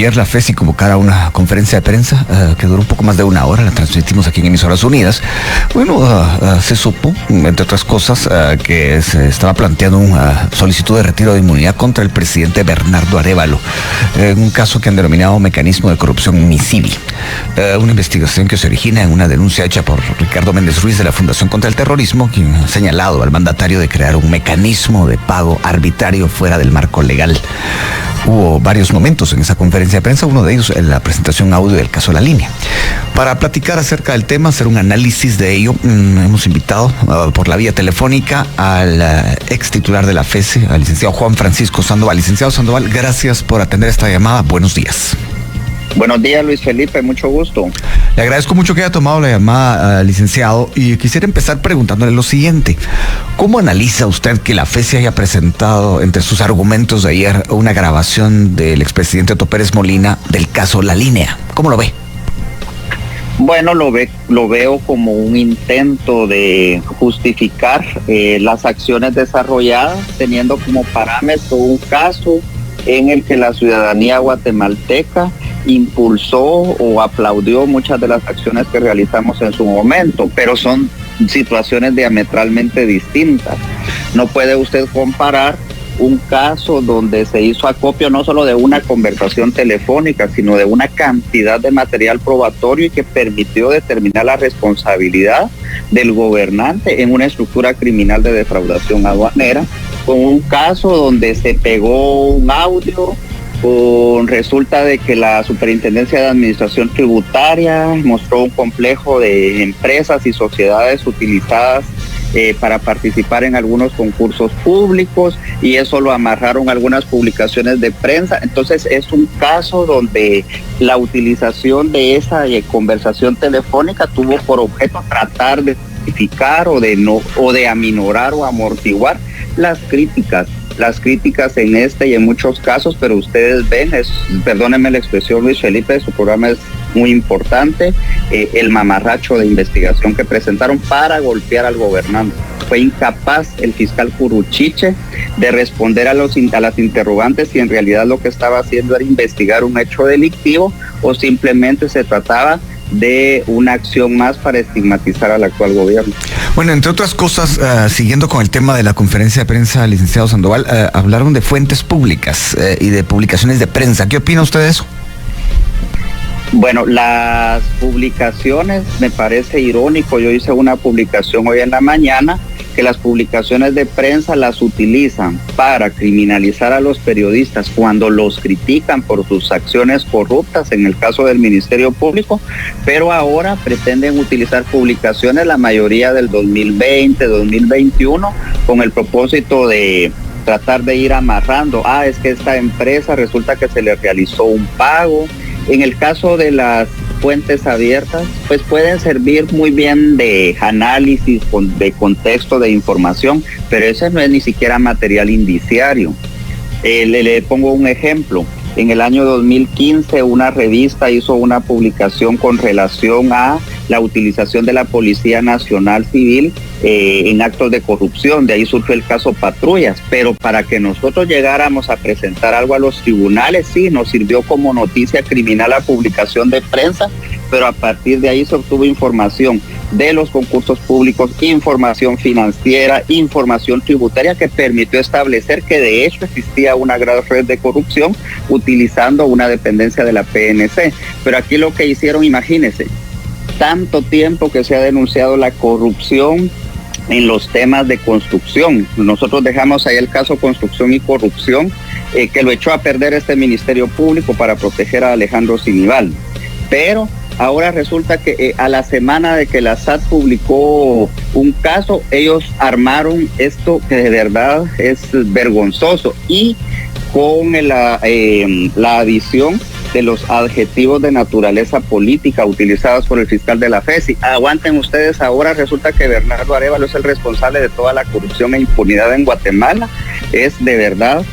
Ayer la FESI convocara una conferencia de prensa que duró un poco más de una hora, la transmitimos aquí en Emisoras Unidas. Bueno, se supo, entre otras cosas, que se estaba planteando una solicitud de retiro de inmunidad contra el presidente Bernardo Arévalo, en un caso que han denominado mecanismo de corrupción MISIVI. Una investigación que se origina en una denuncia hecha por Ricardo Méndez Ruiz de la Fundación contra el Terrorismo, quien ha señalado al mandatario de crear un mecanismo de pago arbitrario fuera del marco legal. Hubo varios momentos en esa conferencia de prensa, uno de ellos en la presentación audio del caso La Línea. Para platicar acerca del tema, hacer un análisis de ello, hemos invitado por la vía telefónica al ex titular de la FESI, al licenciado Juan Francisco Sandoval. Licenciado Sandoval, gracias por atender esta llamada. Buenos días. Buenos días, Luis Felipe, mucho gusto. Le agradezco mucho que haya tomado la llamada, licenciado, y quisiera empezar preguntándole lo siguiente. ¿Cómo analiza usted que la FESI haya presentado entre sus argumentos de ayer una grabación del expresidente Otto Pérez Molina del caso La Línea? ¿Cómo lo ve? Bueno, lo veo como un intento de justificar las acciones desarrolladas, teniendo como parámetro un caso en el que la ciudadanía guatemalteca impulsó o aplaudió muchas de las acciones que realizamos en su momento, pero son situaciones diametralmente distintas. No puede usted comparar un caso donde se hizo acopio no solo de una conversación telefónica, sino de una cantidad de material probatorio y que permitió determinar la responsabilidad del gobernante en una estructura criminal de defraudación aduanera, con un caso donde se pegó un audio. Resulta de que la Superintendencia de Administración Tributaria mostró un complejo de empresas y sociedades utilizadas para participar en algunos concursos públicos, y eso lo amarraron algunas publicaciones de prensa. Entonces es un caso donde la utilización de esa conversación telefónica tuvo por objeto tratar de justificar o de aminorar o amortiguar las críticas en este y en muchos casos, pero ustedes ven, perdónenme la expresión, Luis Felipe, su programa es muy importante, el mamarracho de investigación que presentaron para golpear al gobernante. Fue incapaz el fiscal Curuchiche de responder a las interrogantes si en realidad lo que estaba haciendo era investigar un hecho delictivo o simplemente se trataba de una acción más para estigmatizar al actual gobierno. Bueno, entre otras cosas, siguiendo con el tema de la conferencia de prensa, licenciado Sandoval, hablaron de fuentes públicas y de publicaciones de prensa. ¿Qué opina usted de eso? Bueno, las publicaciones, me parece irónico, yo hice una publicación hoy en la mañana, que las publicaciones de prensa las utilizan para criminalizar a los periodistas cuando los critican por sus acciones corruptas, en el caso del Ministerio Público, pero ahora pretenden utilizar publicaciones, la mayoría del 2020, 2021, con el propósito de tratar de ir amarrando, es que esta empresa resulta que se le realizó un pago. En el caso de las fuentes abiertas, pues pueden servir muy bien de análisis, de contexto, de información, pero ese no es ni siquiera material indiciario. Le pongo un ejemplo. En el año 2015 una revista hizo una publicación con relación a la utilización de la Policía Nacional Civil en actos de corrupción. De ahí surgió el caso Patrullas, pero para que nosotros llegáramos a presentar algo a los tribunales, sí, nos sirvió como noticia criminal la publicación de prensa, pero a partir de ahí se obtuvo información de los concursos públicos, información financiera, información tributaria que permitió establecer que de hecho existía una gran red de corrupción utilizando una dependencia de la PNC. Pero aquí lo que hicieron, imagínense, tanto tiempo que se ha denunciado la corrupción en los temas de construcción. Nosotros dejamos ahí el caso construcción y corrupción, que lo echó a perder este Ministerio Público para proteger a Alejandro Sinibaldi. Pero ahora resulta que a la semana de que la SAT publicó un caso, ellos armaron esto que de verdad es vergonzoso, y con la adición de los adjetivos de naturaleza política utilizados por el fiscal de la FESI. Aguanten ustedes, ahora resulta que Bernardo Arévalo es el responsable de toda la corrupción e impunidad en Guatemala. Es de verdad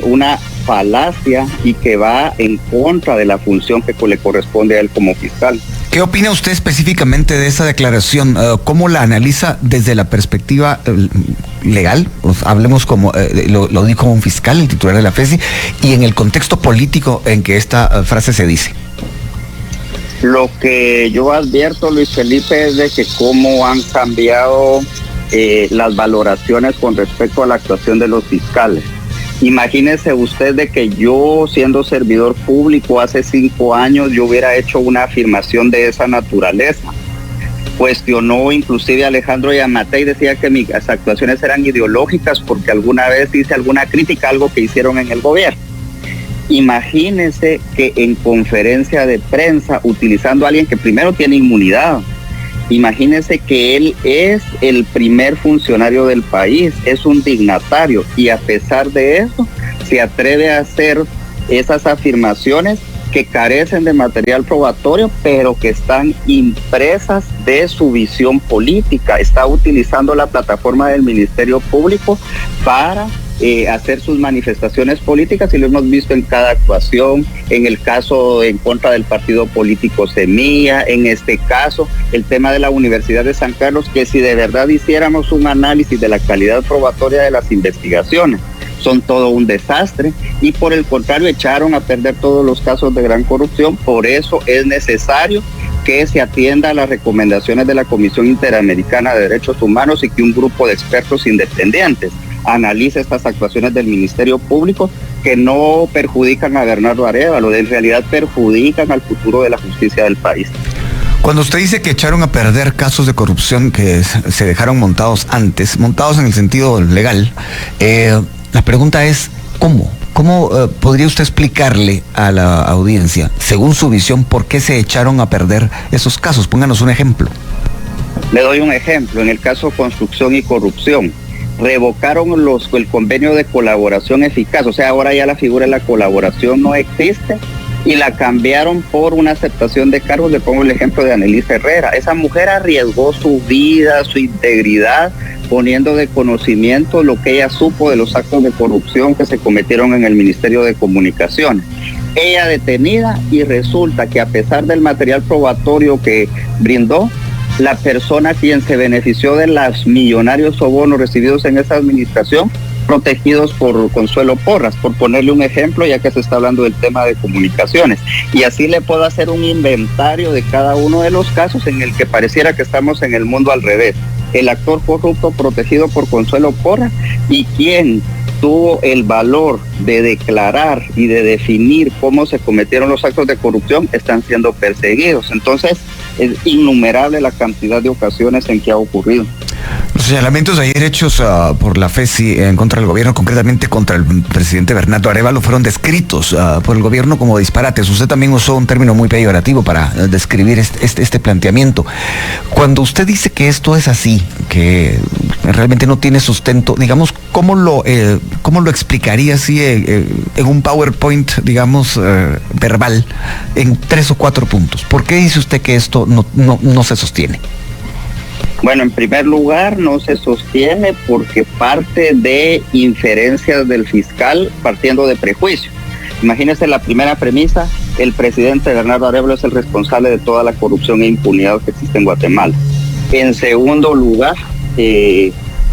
una falacia y que va en contra de la función que le corresponde a él como fiscal. ¿Qué opina usted específicamente de esa declaración? ¿Cómo la analiza desde la perspectiva legal? Pues, hablemos como, lo dijo un fiscal, el titular de la FESI, y en el contexto político en que esta frase se dice. Lo que yo advierto, Luis Felipe, es de que cómo han cambiado las valoraciones con respecto a la actuación de los fiscales. Imagínese usted de que yo, siendo servidor público hace 5 años, yo hubiera hecho una afirmación de esa naturaleza. Cuestionó inclusive a Alejandro Yamatei, decía que mis actuaciones eran ideológicas porque alguna vez hice alguna crítica a algo que hicieron en el gobierno. Imagínese que en conferencia de prensa, utilizando a alguien que primero tiene inmunidad, imagínese que él es el primer funcionario del país, es un dignatario, y a pesar de eso se atreve a hacer esas afirmaciones que carecen de material probatorio, pero que están impresas de su visión política. Está utilizando la plataforma del Ministerio Público para hacer sus manifestaciones políticas, y lo hemos visto en cada actuación, en el caso en contra del partido político Semilla, en este caso el tema de la Universidad de San Carlos, que si de verdad hiciéramos un análisis de la calidad probatoria de las investigaciones, son todo un desastre, y por el contrario echaron a perder todos los casos de gran corrupción. Por eso es necesario que se atienda a las recomendaciones de la Comisión Interamericana de Derechos Humanos y que un grupo de expertos independientes analice estas actuaciones del Ministerio Público, que no perjudican a Bernardo Arévalo, en realidad perjudican al futuro de la justicia del país. Cuando usted dice que echaron a perder casos de corrupción que se dejaron montados antes, montados en el sentido legal, la pregunta es, ¿cómo? ¿Cómo podría usted explicarle a la audiencia, según su visión, por qué se echaron a perder esos casos? Pónganos un ejemplo. Le doy un ejemplo. En el caso Construcción y Corrupción, revocaron el convenio de colaboración eficaz, o sea, ahora ya la figura de la colaboración no existe, y la cambiaron por una aceptación de cargos. Le pongo el ejemplo de Annelise Herrera. Esa mujer arriesgó su vida, su integridad, poniendo de conocimiento lo que ella supo de los actos de corrupción que se cometieron en el Ministerio de Comunicaciones. Ella detenida, y resulta que a pesar del material probatorio que brindó, la persona quien se benefició de los millonarios sobornos recibidos en esa administración, protegidos por Consuelo Porras, por ponerle un ejemplo, ya que se está hablando del tema de comunicaciones. Y así le puedo hacer un inventario de cada uno de los casos en el que pareciera que estamos en el mundo al revés. El actor corrupto protegido por Consuelo Porras, y quien tuvo el valor de declarar y de definir cómo se cometieron los actos de corrupción, están siendo perseguidos. Entonces, es innumerable la cantidad de ocasiones en que ha ocurrido. Los señalamientos ayer hechos por la FESI en contra del gobierno, concretamente contra el presidente Bernardo Arévalo, fueron descritos por el gobierno como disparates. Usted también usó un término muy peyorativo para describir este planteamiento. Cuando usted dice que esto es así, que realmente no tiene sustento, digamos, ¿cómo lo explicaría así en un PowerPoint, digamos, verbal, en 3 o 4 puntos? ¿Por qué dice usted que esto no se sostiene? Bueno, en primer lugar, no se sostiene porque parte de inferencias del fiscal partiendo de prejuicio. Imagínese la primera premisa: el presidente Bernardo Arévalo es el responsable de toda la corrupción e impunidad que existe en Guatemala. En segundo lugar,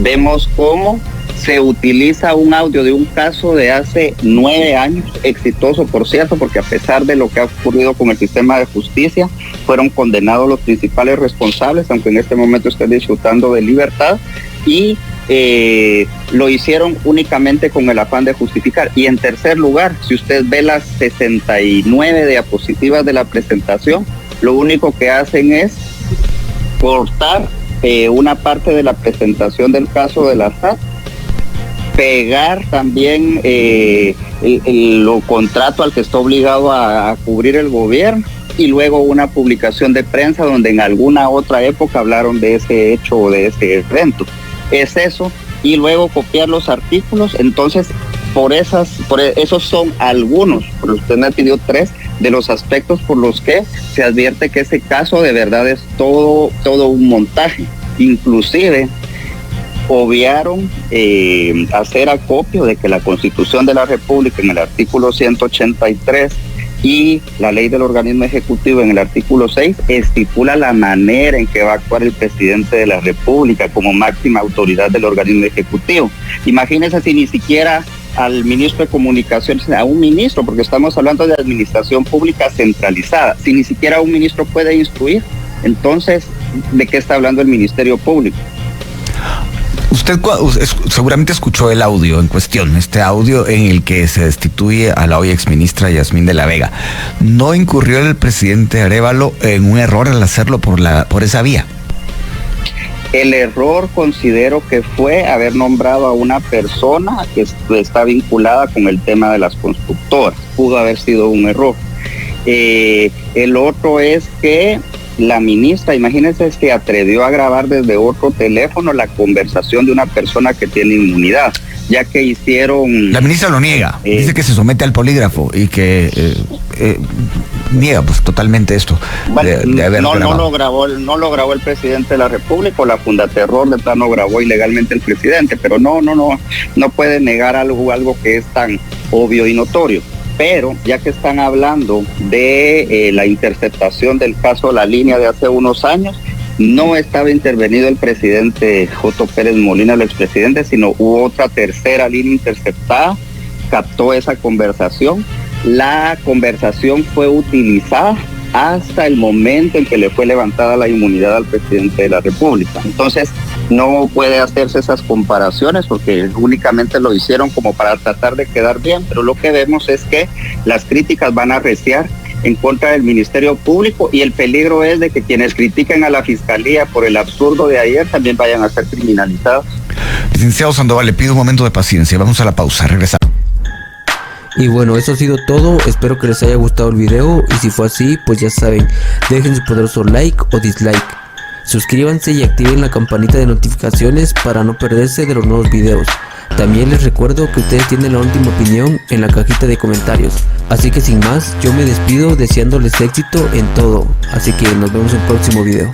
vemos cómo se utiliza un audio de un caso de hace 9 años, exitoso por cierto, porque a pesar de lo que ha ocurrido con el sistema de justicia, fueron condenados los principales responsables, aunque en este momento estén disfrutando de libertad, y lo hicieron únicamente con el afán de justificar. Y en tercer lugar, si usted ve las 69 diapositivas de la presentación, lo único que hacen es cortar una parte de la presentación del caso de la SAT, pegar también lo contrato al que está obligado a cubrir el gobierno, y luego una publicación de prensa donde en alguna otra época hablaron de ese hecho o de ese evento. Es eso, y luego copiar los artículos. Entonces, esos son algunos, pero usted me pidió 3 de los aspectos por los que se advierte que ese caso de verdad es todo un montaje. Inclusive obviaron hacer acopio de que la Constitución de la República, en el artículo 183, y la ley del organismo ejecutivo en el artículo 6 estipula la manera en que va a actuar el presidente de la República como máxima autoridad del organismo ejecutivo. Imagínense si ni siquiera al ministro de Comunicaciones, a un ministro, porque estamos hablando de administración pública centralizada, si ni siquiera un ministro puede instruir, entonces, ¿de qué está hablando el Ministerio Público? Usted seguramente escuchó el audio en cuestión, este audio en el que se destituye a la hoy exministra Yasmín de la Vega. ¿No incurrió el presidente Arévalo en un error al hacerlo por esa vía? El error considero que fue haber nombrado a una persona que está vinculada con el tema de las constructoras. Pudo haber sido un error. El otro es que la ministra, imagínense, se atrevió a grabar desde otro teléfono la conversación de una persona que tiene inmunidad, ya que hicieron... La ministra lo niega, dice que se somete al polígrafo y que niega pues totalmente esto. De haber no lo grabó el presidente de la República, o la Fundaterror de plano grabó ilegalmente el presidente, pero no puede negar algo que es tan obvio y notorio. Pero ya que están hablando de la interceptación del caso La Línea de hace unos años, no estaba intervenido el presidente J. Pérez Molina, el expresidente, sino hubo otra tercera línea interceptada, captó esa conversación. La conversación fue utilizada hasta el momento en que le fue levantada la inmunidad al presidente de la República. Entonces, no puede hacerse esas comparaciones porque únicamente lo hicieron como para tratar de quedar bien, pero lo que vemos es que las críticas van a arreciar en contra del Ministerio Público y el peligro es de que quienes critican a la Fiscalía por el absurdo de ayer también vayan a ser criminalizados. Licenciado Sandoval, le pido un momento de paciencia, vamos a la pausa, regresamos. Y bueno, eso ha sido todo, espero que les haya gustado el video y si fue así, pues ya saben, dejen su poderoso like o dislike. Suscríbanse y activen la campanita de notificaciones para no perderse de los nuevos videos. También les recuerdo que ustedes tienen la última opinión en la cajita de comentarios. Así que sin más, yo me despido deseándoles éxito en todo. Así que nos vemos en el próximo video.